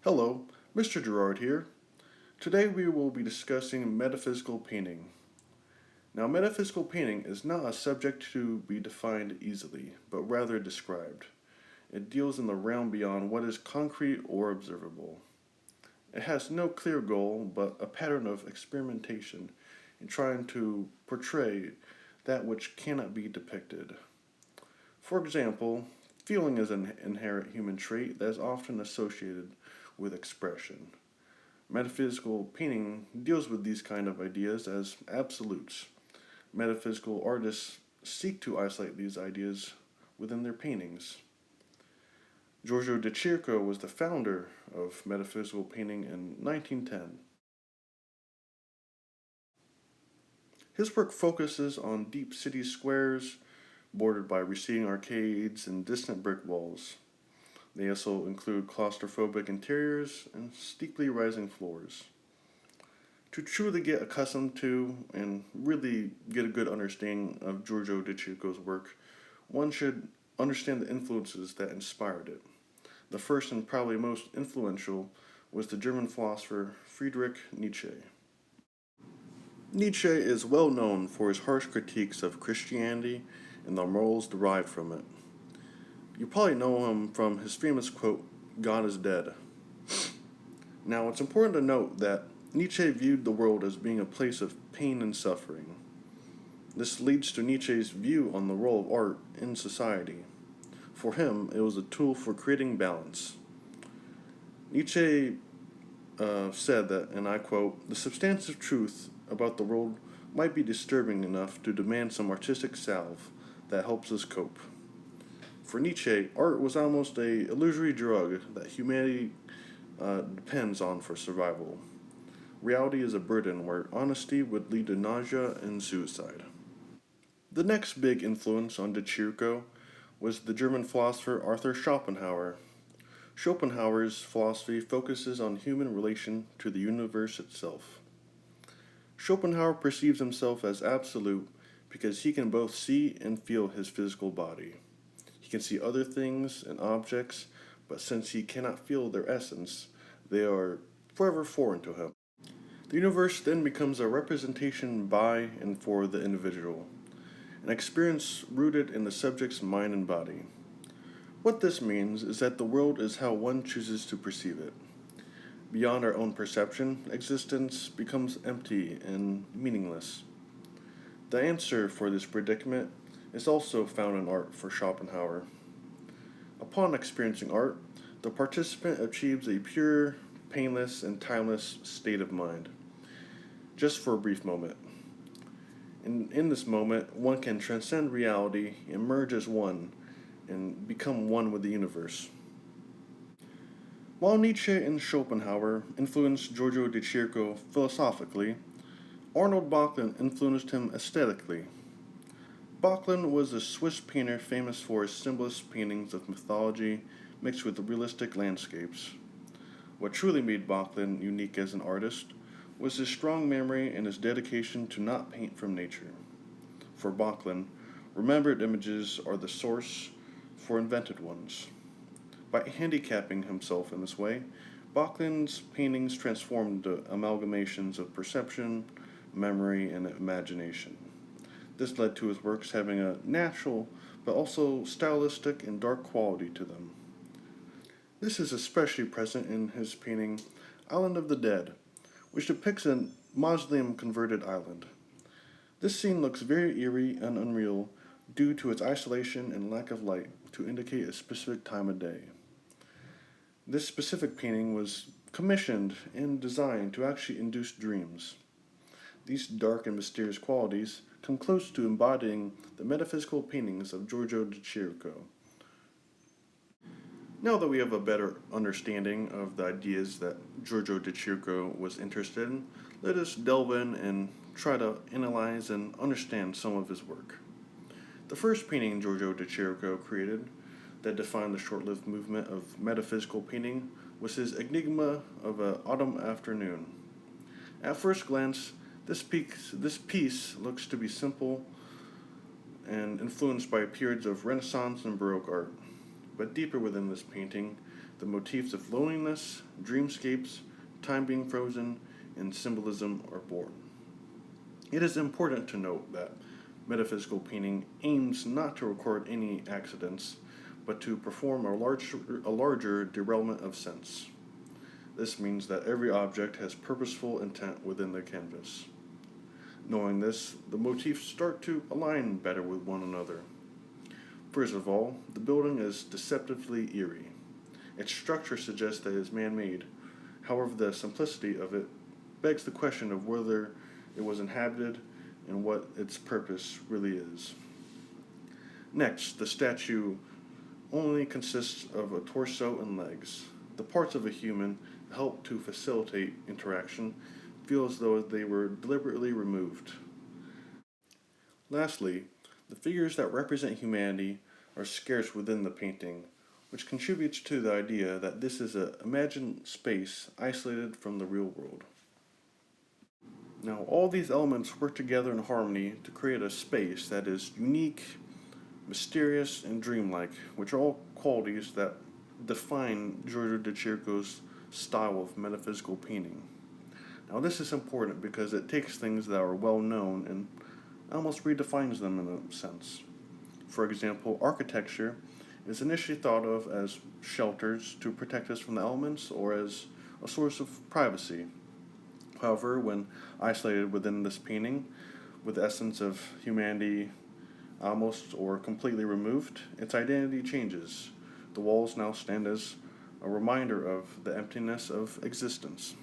Hello, Mr. Gerard here. Today we will be discussing metaphysical painting. Now, metaphysical painting is not a subject to be defined easily, but rather described. It deals in the realm beyond what is concrete or observable. It has no clear goal, but a pattern of experimentation in trying to portray that which cannot be depicted. For example, feeling is an inherent human trait that is often associated with expression. Metaphysical painting deals with these kind of ideas as absolutes. Metaphysical artists seek to isolate these ideas within their paintings. Giorgio de Chirico was the founder of metaphysical painting in 1910. His work focuses on deep city squares bordered by receding arcades and distant brick walls. They also include claustrophobic interiors and steeply rising floors. To truly get accustomed to and really get a good understanding of Giorgio de Chirico's work, one should understand the influences that inspired it. The first and probably most influential was the German philosopher Friedrich Nietzsche. Nietzsche is well known for his harsh critiques of Christianity and the morals derived from it. You probably know him from his famous quote, "God is dead." Now, it's important to note that Nietzsche viewed the world as being a place of pain and suffering. This leads to Nietzsche's view on the role of art in society. For him, it was a tool for creating balance. Nietzsche said that, and I quote, "The substantive truth about the world might be disturbing enough to demand some artistic salve that helps us cope." For Nietzsche, art was almost a illusory drug that humanity depends on for survival. Reality is a burden where honesty would lead to nausea and suicide. The next big influence on De Chirico was the German philosopher Arthur Schopenhauer. Schopenhauer's philosophy focuses on human relation to the universe itself. Schopenhauer perceives himself as absolute because he can both see and feel his physical body. He can see other things and objects, but since he cannot feel their essence, they are forever foreign to him. The universe then becomes a representation by and for the individual, an experience rooted in the subject's mind and body. What this means is that the world is how one chooses to perceive it. Beyond our own perception, existence becomes empty and meaningless. The answer for this predicament is also found in art for Schopenhauer. Upon experiencing art, the participant achieves a pure, painless, and timeless state of mind, just for a brief moment. In this moment, one can transcend reality, emerge as one, and become one with the universe. While Nietzsche and Schopenhauer influenced Giorgio de Chirico philosophically, Arnold Böcklin influenced him aesthetically. Böcklin was a Swiss painter famous for his symbolist paintings of mythology mixed with realistic landscapes. What truly made Böcklin unique as an artist was his strong memory and his dedication to not paint from nature. For Böcklin, remembered images are the source for invented ones. By handicapping himself in this way, Böcklin's paintings transformed into amalgamations of perception, memory, and imagination. This led to his works having a natural but also stylistic and dark quality to them. This is especially present in his painting Island of the Dead, which depicts a mausoleum converted island. This scene looks very eerie and unreal due to its isolation and lack of light to indicate a specific time of day. This specific painting was commissioned and designed to actually induce dreams. These dark and mysterious qualities come close to embodying the metaphysical paintings of Giorgio de Chirico. Now that we have a better understanding of the ideas that Giorgio de Chirico was interested in, let us delve in and try to analyze and understand some of his work. The first painting Giorgio de Chirico created that defined the short-lived movement of metaphysical painting was his Enigma of an Autumn Afternoon. At first glance, this piece looks to be simple and influenced by periods of Renaissance and Baroque art. But deeper within this painting, The motifs of loneliness, dreamscapes, time being frozen, and symbolism are born. It is important to note that metaphysical painting aims not to record any accidents, but to perform a larger derailment of sense. This means that every object has purposeful intent within the canvas. Knowing this, the motifs start to align better with one another. First of all, the building is deceptively eerie. Its structure suggests that it is man-made. However, the simplicity of it begs the question of whether it was inhabited and what its purpose really is. Next, the statue only consists of a torso and legs. The parts of a human that help to facilitate interaction feel as though they were deliberately removed. Lastly, the figures that represent humanity are scarce within the painting, which contributes to the idea that this is an imagined space isolated from the real world. Now, all these elements work together in harmony to create a space that is unique, mysterious, and dreamlike, which are all qualities that define Giorgio de Chirico's style of metaphysical painting. Now, this is important because it takes things that are well known and almost redefines them in a sense. For example, architecture is initially thought of as shelters to protect us from the elements or as a source of privacy. However, when isolated within this painting, with the essence of humanity almost or completely removed, its identity changes. The walls now stand as a reminder of the emptiness of existence.